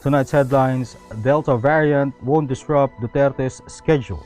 Tonight's headlines: Delta variant won't disrupt Duterte's schedule.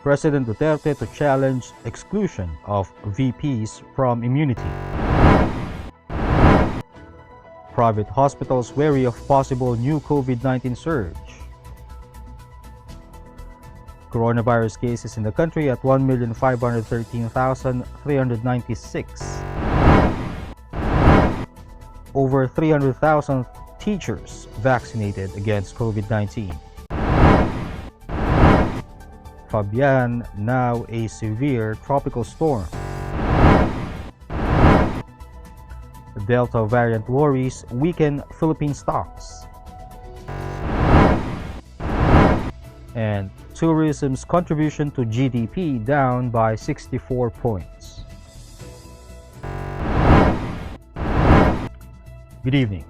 President Duterte to challenge exclusion of VPs from immunity. Private hospitals wary of possible new COVID-19 surge. Coronavirus cases in the country at 1,513,396. Over 300,000 teachers vaccinated against COVID-19. Fabian now a severe tropical storm. The Delta variant worries weaken Philippine stocks. And tourism's contribution to GDP down by 64 points. Good evening.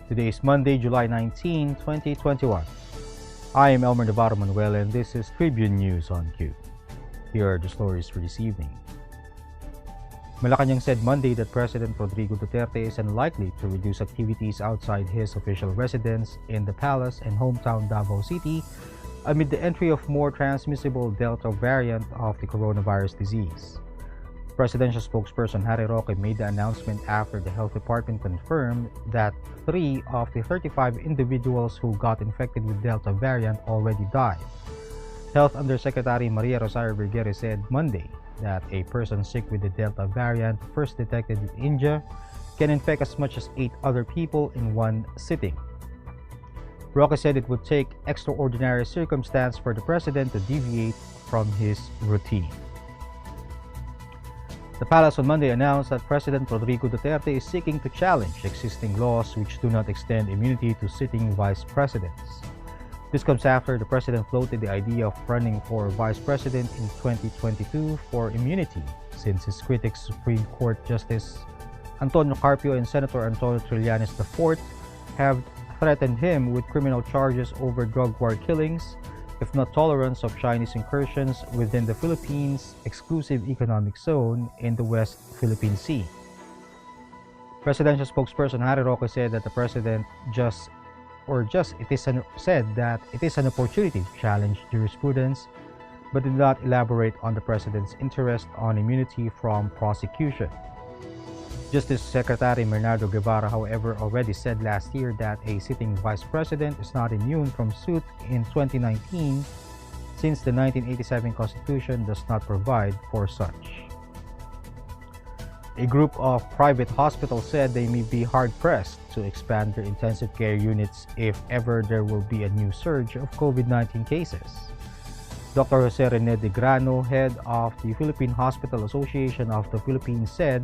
Today is Monday, July 19, 2021. I am Elmer Navarro Manuel and this is Tribune News on Q. Here are the stories for this evening. Malacanang said Monday that President Rodrigo Duterte is unlikely to reduce activities outside his official residence in the palace and hometown Davao City amid the entry of more transmissible Delta variant of the coronavirus disease. Presidential spokesperson Rody made the announcement after the Health Department confirmed that 3 of the 35 individuals who got infected with Delta variant already died. Health Undersecretary Maria Rosario Vergere said Monday that a person sick with the Delta variant first detected in India can infect as much as 8 other people in one sitting. Rody said it would take extraordinary circumstance for the president to deviate from his routine. The palace on Monday announced that President Rodrigo Duterte is seeking to challenge existing laws which do not extend immunity to sitting vice presidents. This comes after the president floated the idea of running for vice president in 2022 for immunity, since his critics, Supreme Court Justice Antonio Carpio and Senator Antonio Trillanes IV, have threatened him with criminal charges over drug war killings, if not tolerance of Chinese incursions within the Philippines' exclusive economic zone in the West Philippine Sea. Presidential spokesperson Rody said that the president said that it is an opportunity to challenge jurisprudence, but did not elaborate on the president's interest on immunity from prosecution. Justice Secretary Bernardo Guevara, however, already said last year that a sitting vice president is not immune from suit in 2019 since the 1987 Constitution does not provide for such. A group of private hospitals said they may be hard-pressed to expand their intensive care units if ever there will be a new surge of COVID-19 cases. Dr. Jose Rene de Grano, head of the Philippine Hospital Association of the Philippines, said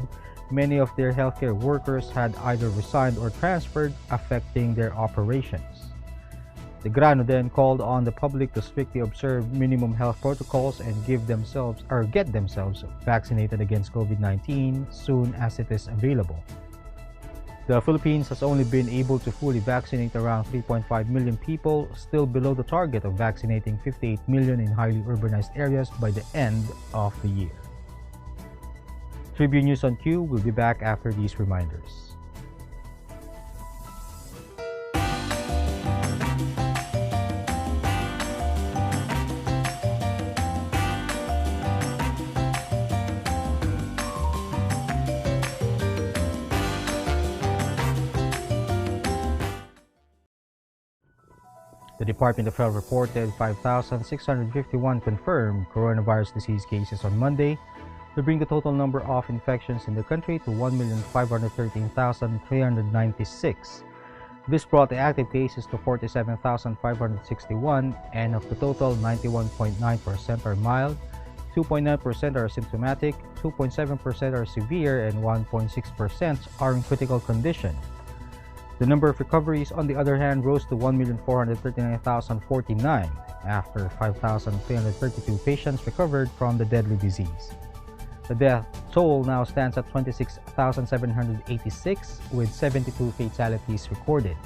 many of their healthcare workers had either resigned or transferred, affecting their operations. De Grano then called on the public to strictly observe minimum health protocols and get themselves vaccinated against COVID-19 soon as it is available. The Philippines has only been able to fully vaccinate around 3.5 million people, still below the target of vaccinating 58 million in highly urbanized areas by the end of the year. Tribune News on Q will be back after these reminders. The Department of Health reported 5,651 confirmed coronavirus disease cases on Monday, to bring the total number of infections in the country to 1,513,396. This brought the active cases to 47,561, and of the total, 91.9% are mild, 2.9% are symptomatic, 2.7% are severe, and 1.6% are in critical condition. The number of recoveries, on the other hand, rose to 1,439,049 after 5,332 patients recovered from the deadly disease. The death toll now stands at 26,786, with 72 fatalities recorded.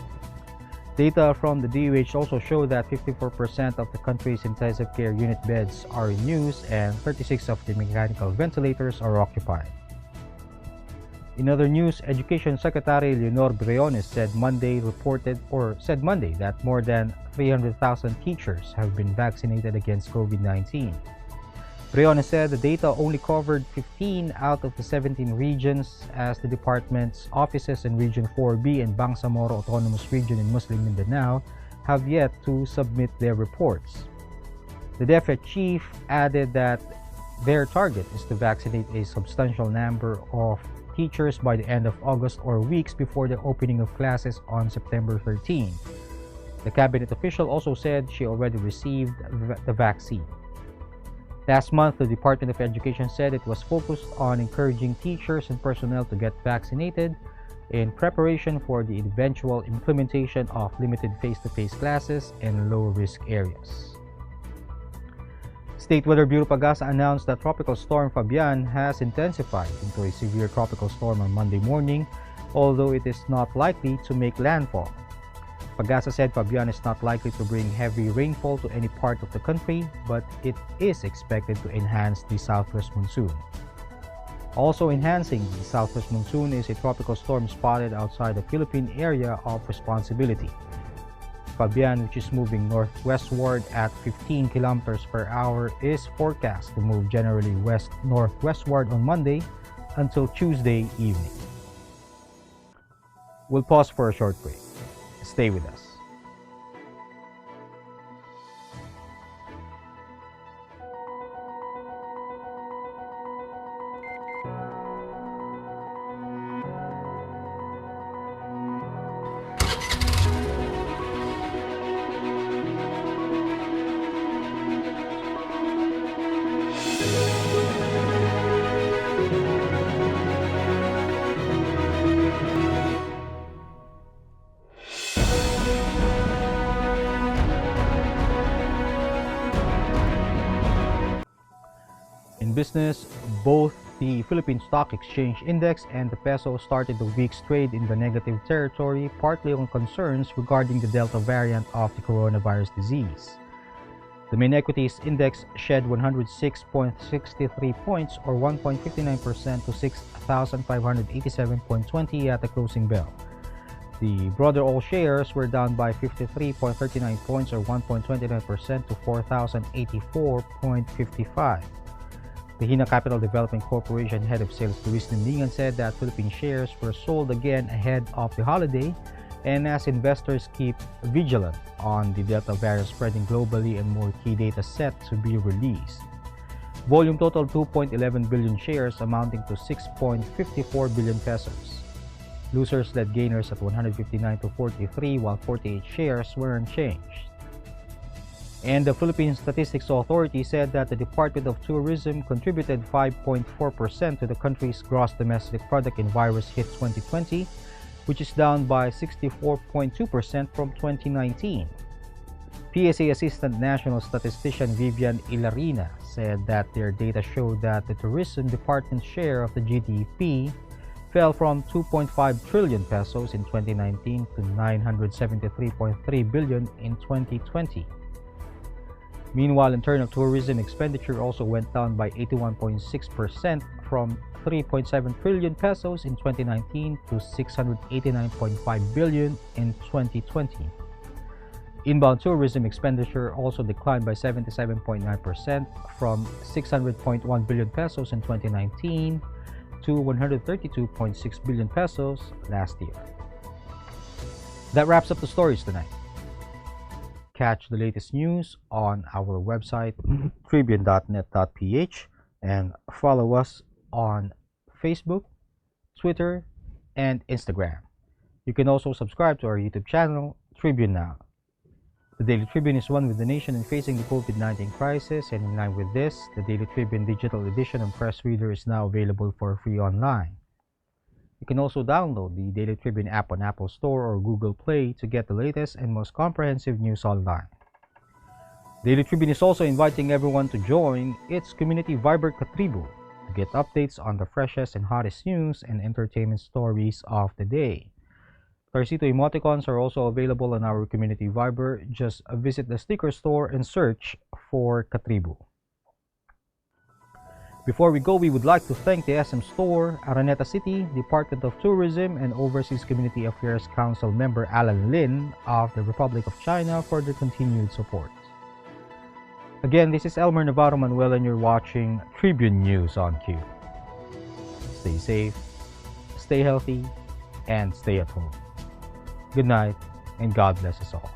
Data from the DOH also show that 54% of the country's intensive care unit beds are in use and 36 of the mechanical ventilators are occupied. In other news, Education Secretary Leonor Briones said Monday that more than 300,000 teachers have been vaccinated against COVID-19. Briones said the data only covered 15 out of the 17 regions, as the department's offices in Region 4B and Bangsamoro Autonomous Region in Muslim Mindanao have yet to submit their reports. The DepEd chief added that their target is to vaccinate a substantial number of teachers by the end of August or weeks before the opening of classes on September 13. The cabinet official also said she already received the vaccine. Last month, the Department of Education said it was focused on encouraging teachers and personnel to get vaccinated in preparation for the eventual implementation of limited face-to-face classes in low-risk areas. State Weather Bureau Pagasa announced that Tropical Storm Fabian has intensified into a severe tropical storm on Monday morning, although it is not likely to make landfall. Pagasa said Fabian is not likely to bring heavy rainfall to any part of the country, but it is expected to enhance the southwest monsoon. Also enhancing the southwest monsoon is a tropical storm spotted outside the Philippine area of responsibility. Fabian, which is moving northwestward at 15 kilometers per hour, is forecast to move generally west-northwestward on Monday until Tuesday evening. We'll pause for a short break. Stay with us. In business, both the Philippine Stock Exchange Index and the peso started the week's trade in the negative territory, partly on concerns regarding the Delta variant of the coronavirus disease. The main equities index shed 106.63 points or 1.59% to 6,587.20 at the closing bell. The broader all shares were down by 53.39 points or 1.29% to 4,084.55. The Hina Capital Development Corporation head of sales Luis Nilingan said that Philippine shares were sold again ahead of the holiday, and as investors keep vigilant on the Delta variant spreading globally and more key data set to be released. Volume totaled 2.11 billion shares amounting to 6.54 billion pesos. Losers led gainers at 159 to 43, while 48 shares were unchanged. And the Philippine Statistics Authority said that the Department of Tourism contributed 5.4% to the country's gross domestic product in virus-hit 2020, which is down by 64.2% from 2019. PSA Assistant National Statistician Vivian Ilarina said that their data showed that the Tourism Department's share of the GDP fell from 2.5 trillion pesos in 2019 to 973.3 billion in 2020. Meanwhile, internal tourism expenditure also went down by 81.6% from 3.7 trillion pesos in 2019 to 689.5 billion in 2020. Inbound tourism expenditure also declined by 77.9% from 600.1 billion pesos in 2019 to 132.6 billion pesos last year. That wraps up the stories tonight. Catch the latest news on our website tribune.net.ph and follow us on Facebook, Twitter, and Instagram. You can also subscribe to our YouTube channel, Tribune Now. The Daily Tribune is one with the nation in facing the COVID-19 crisis, and in line with this, the Daily Tribune Digital Edition and Press Reader is now available for free online. You can also download the Daily Tribune app on Apple Store or Google Play to get the latest and most comprehensive news online. Daily Tribune is also inviting everyone to join its community Viber Katribu to get updates on the freshest and hottest news and entertainment stories of the day. Tarcito emoticons are also available on our community Viber. Just visit the sticker store and search for Katribu. Before we go, we would like to thank the SM Store, Araneta City, Department of Tourism, and Overseas Community Affairs Council member Alan Lin of the Republic of China for their continued support. Again, this is Elmer Navarro Manuel and you're watching Tribune News on Q. Stay safe, stay healthy, and stay at home. Good night, and God bless us all.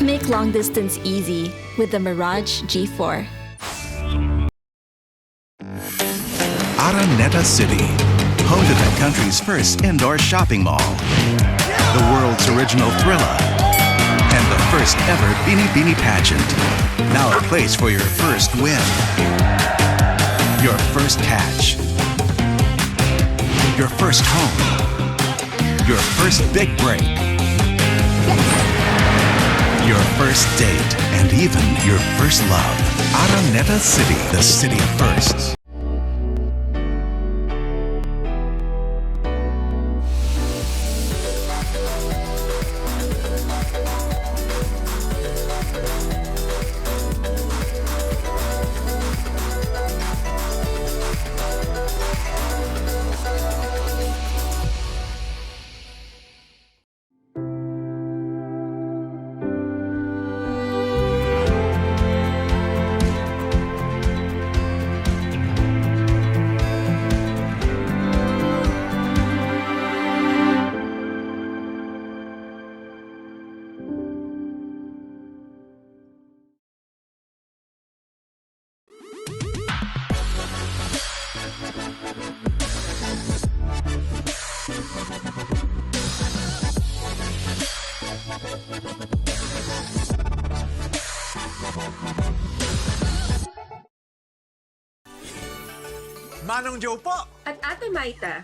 Make long distance easy with the Mirage G4. Araneta City, home to the country's first indoor shopping mall, the world's original Thrilla, and the first ever Bini Bini pageant. Now a place for your first win, your first catch, your first home, your first big break, your first date, and even your first love. Araneta City, the city of firsts. Manong Joe po! At Ate Maita.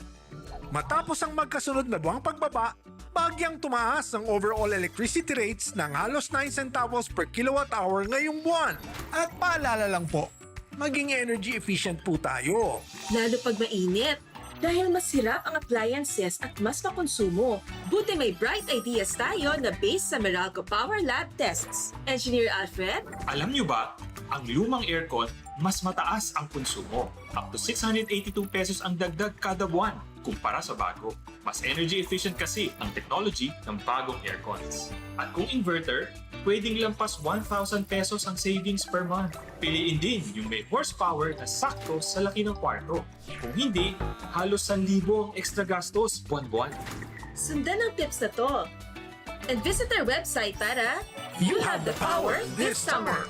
Matapos ang magkasunod na buwang pagbaba, bagyang tumaas ang overall electricity rates ng halos 9 centavos per kilowatt hour ngayong buwan. At paalala lang po, maging energy efficient po tayo. Lalo pag mainit. Dahil mas hirap ang appliances at mas makonsumo. Buti may bright ideas tayo na based sa Meralco Power Lab tests. Engineer Alfred? Alam nyo ba, ang lumang aircon, mas mataas ang konsumo. Up to 682 pesos ang dagdag kada buwan kumpara sa bago. Mas energy efficient kasi ang technology ng bagong aircons. At kung inverter, pwedeng lampas 1,000 pesos ang savings per month. Piliin din yung may horsepower na sakto sa laki ng kwarto. Kung hindi, halos 1,000 ang extra gastos buwan-buwan. Sundan ang tips na to. And visit our website para you have the power this summer.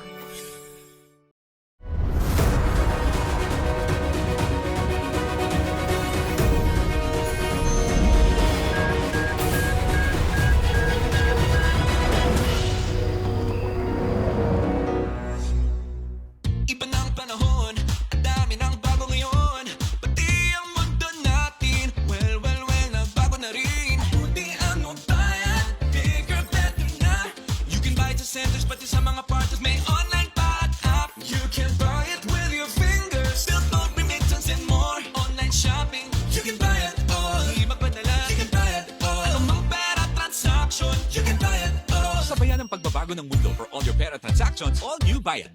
All new Bayan.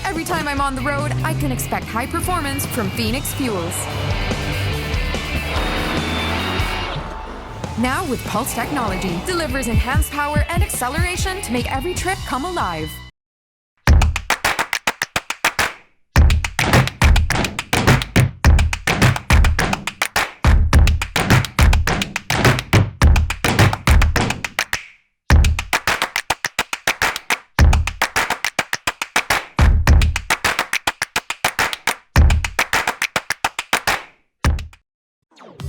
Every time I'm on the road, I can expect high performance from Phoenix Fuels. Now with Pulse technology, delivers enhanced power and acceleration to make every trip come alive.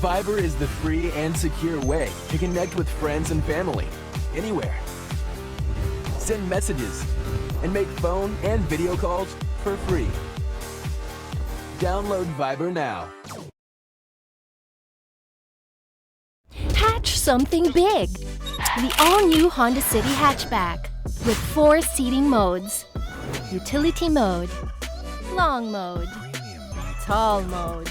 Viber is the free and secure way to connect with friends and family, anywhere. Send messages and make phone and video calls for free. Download Viber now. Hatch something big. The all-new Honda City hatchback with 4 seating modes. Utility mode, long mode, tall mode,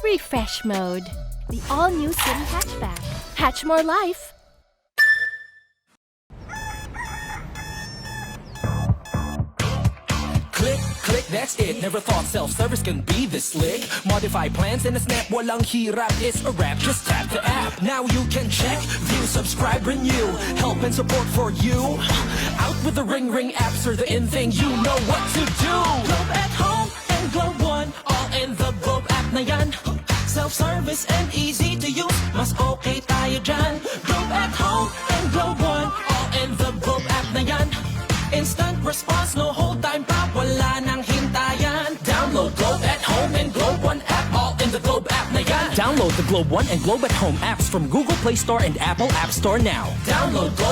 refresh mode. The all-new City hatchback. Hatch more life. Click, click, that's it. Never thought self-service can be this slick. Modify plans in a snap, walang hirap, it's a wrap. Just tap the app. Now you can check, view, subscribe, renew. Help and support for you. Out with the ring apps are the in thing, you know what to do. Globe at home and Globe One, all in the Globe app na yan. Self-service and easy to use, mas okay tayo dyan. Globe at home and Globe One, all in the Globe app na yan. Instant response, no hold time pa, wala nang hintayan. Download Globe at Home and Globe One app, all in the Globe app na yan. Download the Globe One and Globe at Home apps from Google Play Store and Apple App Store now. Download Globe